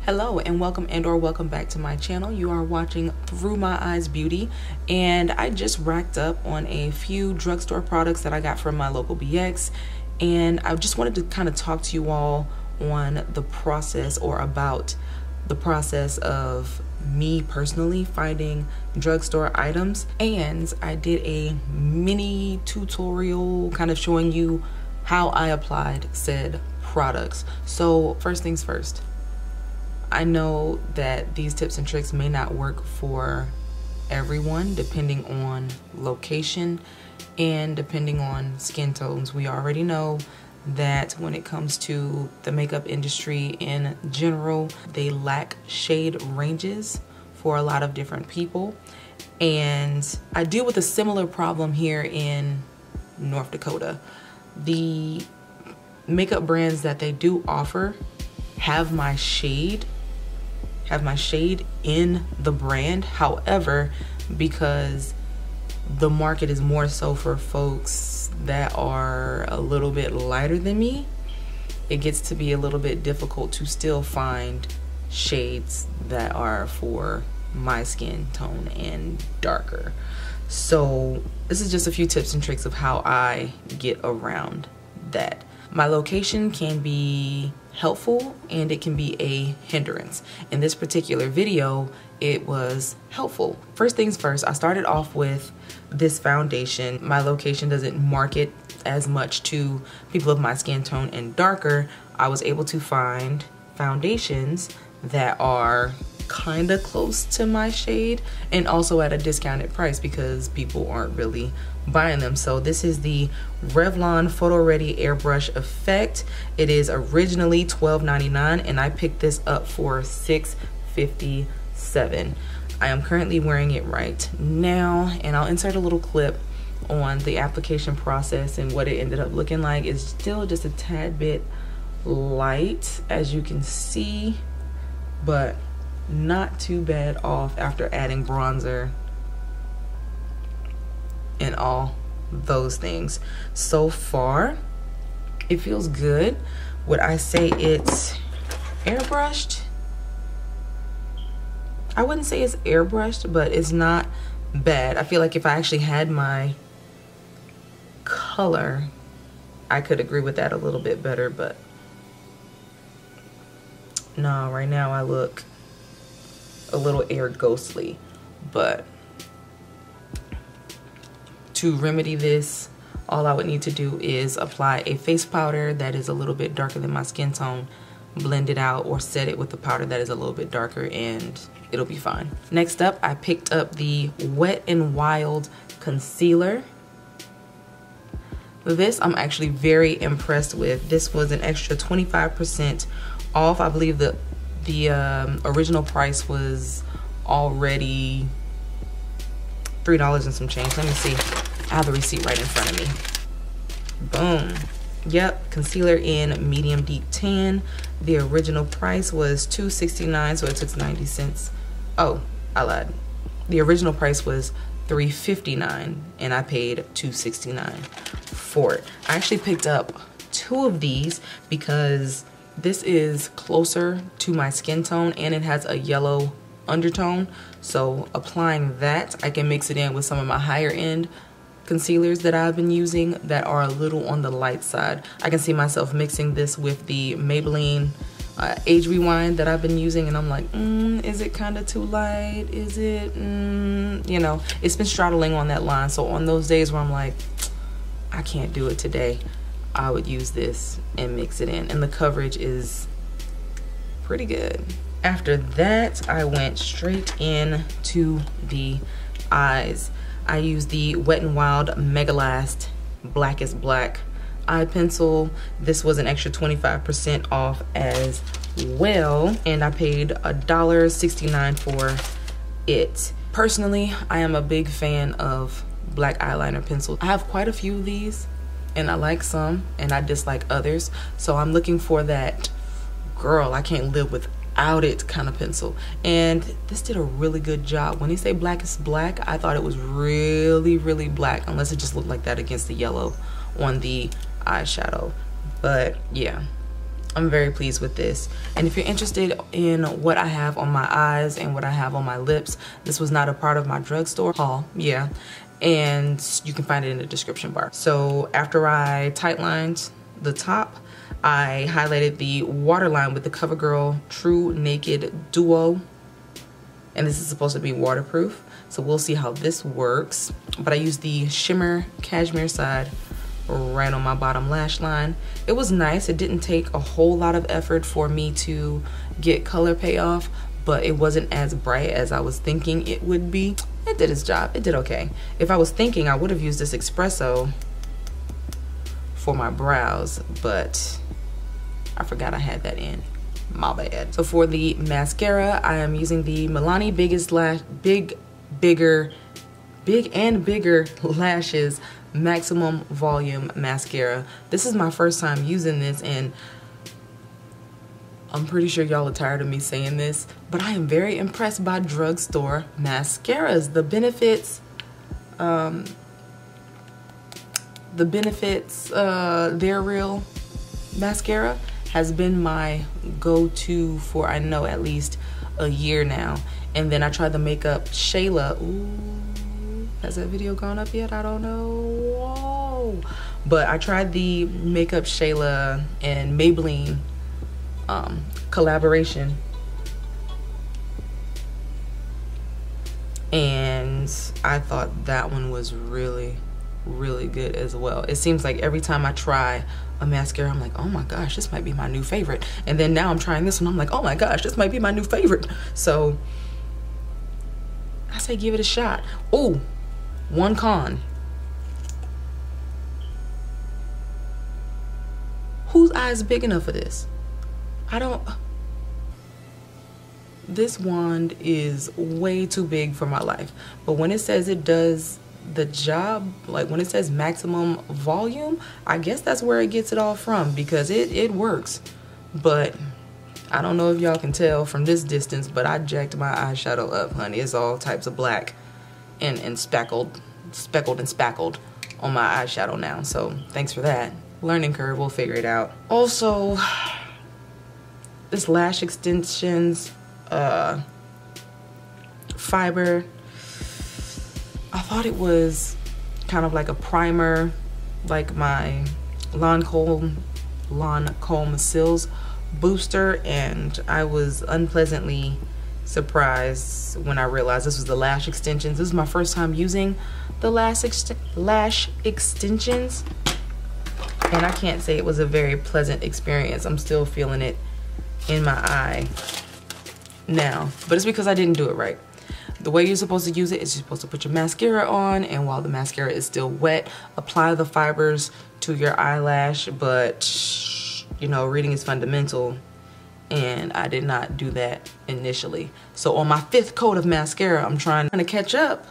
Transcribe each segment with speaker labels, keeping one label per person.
Speaker 1: Hello and welcome back to my channel. You are watching Through My Eyes Beauty, and I just racked up on a few drugstore products that I got from my local BX, and I just wanted to kind of talk to you all on the process, or about the process of me personally finding drugstore items. And I did a mini tutorial kind of showing you how I applied said products. So first things first, I know that these tips and tricks may not work for everyone depending on location and depending on skin tones. We already know that when it comes to the makeup industry in general, they lack shade ranges for a lot of different people. And I deal with a similar problem here in North Dakota. The makeup brands that they do offer have my shade in the brand. However, because the market is more so for folks that are a little bit lighter than me, it gets to be a little bit difficult to still find shades that are for my skin tone and darker. So this is just a few tips and tricks of how I get around that. My location can be helpful and it can be a hindrance. In this particular video, it was helpful. First things first, I started off with this foundation. My location doesn't market as much to people of my skin tone and darker. I was able to find foundations that are kind of close to my shade and also at a discounted price because people aren't really buying them. So this is the Revlon Photo Ready Airbrush Effect. It is originally $12.99 and I picked this up for $6.57. I am currently wearing it right now, and I'll insert a little clip on the application process and what it ended up looking like. It's still just a tad bit light, as you can see, but not too bad off after adding bronzer and all those things. So far, it feels good. Would I say it's airbrushed? I wouldn't say it's airbrushed, but it's not bad. I feel like if I actually had my color, I could agree with that a little bit better, but no, right now I look a little air ghostly. But to remedy this, all I would need to do is apply a face powder that is a little bit darker than my skin tone, blend it out, or set it with a powder that is a little bit darker, and it'll be fine. Next up, I picked up the Wet n Wild concealer. This I'm actually very impressed with. This was an extra 25% off. I believe the original price was already $3 and some change. Let me see. I have the receipt right in front of me. Boom. Yep, concealer in medium deep tan. The original price was $2.69, so it took 90 cents. Oh, I lied. The original price was $3.59 and I paid $2.69 for it. I actually picked up two of these because this is closer to my skin tone and it has a yellow undertone. So applying that, I can mix it in with some of my higher end concealers that I've been using that are a little on the light side. I can see myself mixing this with the Maybelline Age Rewind that I've been using, and I'm like, is it kind of too light? Is it, you know, it's been straddling on that line. So on those days where I'm like, I can't do it today, I would use this and mix it in, and the coverage is pretty good. After that, I went straight in to the eyes. I used the Wet n Wild Mega Last Black is Black eye pencil. This was an extra 25% off as well, and I paid $1.69 for it. Personally, I am a big fan of black eyeliner pencils. I have quite a few of these, and I like some and I dislike others. So I'm looking for that girl, I can't live without it kind of pencil, and this did a really good job. When they say black is black, I thought it was really, really black, unless it just looked like that against the yellow on the eyeshadow. But yeah, I'm very pleased with this. And if you're interested in what I have on my eyes and what I have on my lips, this was not a part of my drugstore haul, yeah. And you can find it in the description bar. So after I tightlined the top, I highlighted the waterline with the CoverGirl TruNaked Duo. And this is supposed to be waterproof, so we'll see how this works. But I used the shimmer cashmere side right on my bottom lash line. It was nice. It didn't take a whole lot of effort for me to get color payoff, but it wasn't as bright as I was thinking it would be. It did its job. It did okay. If I was thinking, I would have used this espresso for my brows, but I forgot I had that in. My bad. So for the mascara, I am using the Milani Big and Bigger Lashes Maximum Volume Mascara. This is my first time using this, and I'm pretty sure y'all are tired of me saying this, but I am very impressed by drugstore mascaras. The benefits, They're Real mascara has been my go-to for, I know, at least a year now. And then I tried the Makeup Shayla. Ooh, has that video gone up yet? I don't know. Whoa. But I tried the Makeup Shayla and Maybelline collaboration, and I thought that one was really good as well. It seems like every time I try a mascara, I'm like, oh my gosh, this might be my new favorite. And then now I'm trying this one, I'm like, oh my gosh, this might be my new favorite. So I say give it a shot. Oh, one con. Whose eye is big enough for this? This wand is way too big for my life. But when it says it does the job, like when it says maximum volume, I guess that's where it gets it all from, because it works. But I don't know if y'all can tell from this distance, but I jacked my eyeshadow up, honey. It's all types of black and speckled and spackled on my eyeshadow now. So thanks for that. Learning curve, we'll figure it out. Also, this lash extensions fiber, I thought it was kind of like a primer, like my Lancome Sills booster, and I was unpleasantly surprised when I realized this was the lash extensions. This is my first time using the lash extensions, and I can't say it was a very pleasant experience. I'm still feeling it in my eye now, but it's because I didn't do it right. The way you're supposed to use it is you're supposed to put your mascara on, and while the mascara is still wet, apply the fibers to your eyelash. But you know, reading is fundamental, and I did not do that initially. So on my 5th coat of mascara, I'm trying to catch up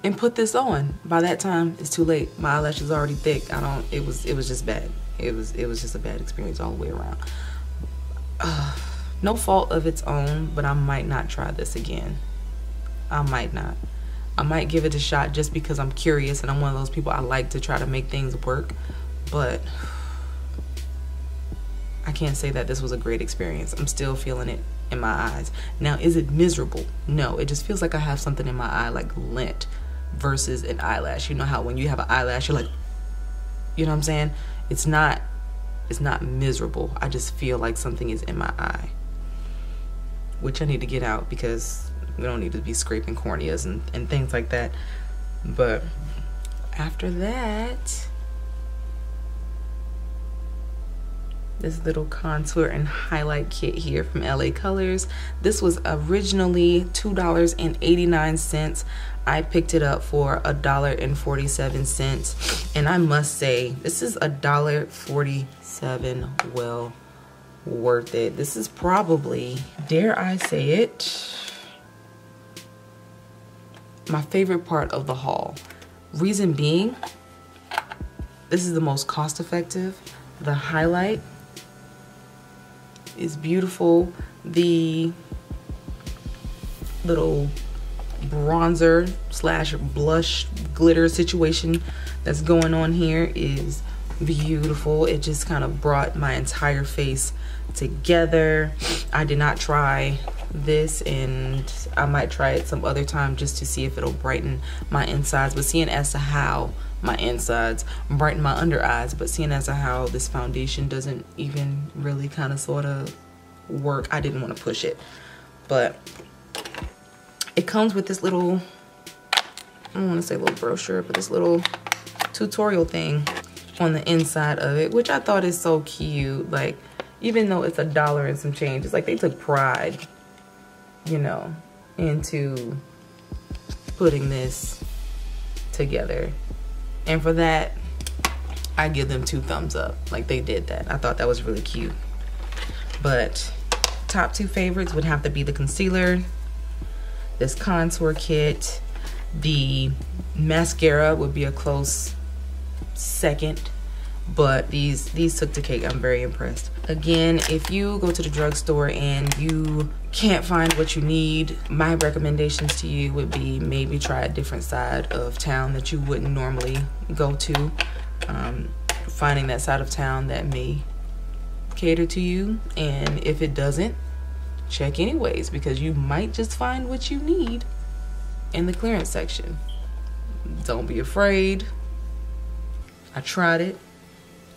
Speaker 1: and put this on. By that time, it's too late. My eyelash is already thick. It was just bad. It was just a bad experience all the way around. No fault of its own, but I might not try this again. I might not. I might give it a shot just because I'm curious, and I'm one of those people, I like to try to make things work, but I can't say that this was a great experience. I'm still feeling it in my eyes. Now, is it miserable? No, it just feels like I have something in my eye, like lint versus an eyelash. You know how when you have an eyelash, you're like, you know what I'm saying? It's not miserable. I just feel like something is in my eye, which I need to get out because we don't need to be scraping corneas and things like that. But after that, this little contour and highlight kit here from LA Colors. This was originally $2.89. I picked it up for $1.47, and I must say this is $1.47 well worth it. This is probably, dare I say it, my favorite part of the haul. Reason being, this is the most cost effective. The highlight is beautiful. The little bronzer slash blush glitter situation that's going on here is beautiful. It just kind of brought my entire face together. I did not try this, and I might try it some other time just to see if it'll brighten my insides, but seeing as to how my insides brighten my under eyes, but seeing as to how this foundation doesn't even really kind of sort of work, I didn't want to push it. But it comes with this little, I don't want to say little brochure, but this little tutorial thing on the inside of it, which I thought is so cute. Like, even though it's $1 and some change, it's like they took pride, you know, into putting this together. And for that, I give them 2 thumbs up. Like, they did that. I thought that was really cute. But top 2 favorites would have to be the concealer, this contour kit. The mascara would be a close second, but these took the cake. I'm very impressed. Again, if you go to the drugstore and you can't find what you need, my recommendations to you would be maybe try a different side of town that you wouldn't normally go to. Finding that side of town that may cater to you, and if it doesn't, check anyways, because you might just find what you need in the clearance section. Don't be afraid. I tried it.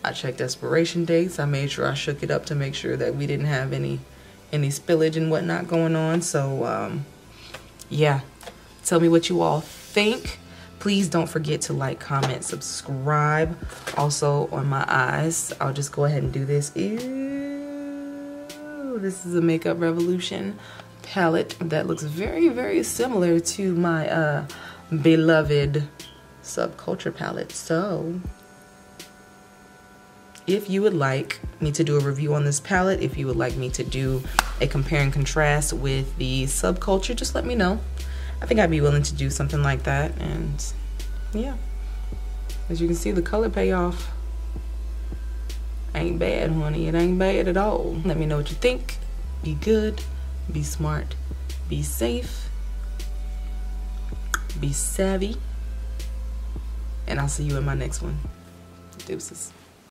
Speaker 1: I checked expiration dates. I made sure I shook it up to make sure that we didn't have any spillage and whatnot going on. So yeah, tell me what you all think. Please don't forget to like, comment, subscribe. Also on my eyes, I'll just go ahead and do this. Ew, this is a Makeup Revolution palette that looks very, very similar to my beloved Subculture palette. So if you would like me to do a review on this palette, if you would like me to do a compare and contrast with the Subculture, just let me know. I think I'd be willing to do something like that. And yeah, as you can see, the color payoff ain't bad, honey. It ain't bad at all. Let me know what you think. Be good, be smart, be safe, be savvy, and I'll see you in my next one. Deuces.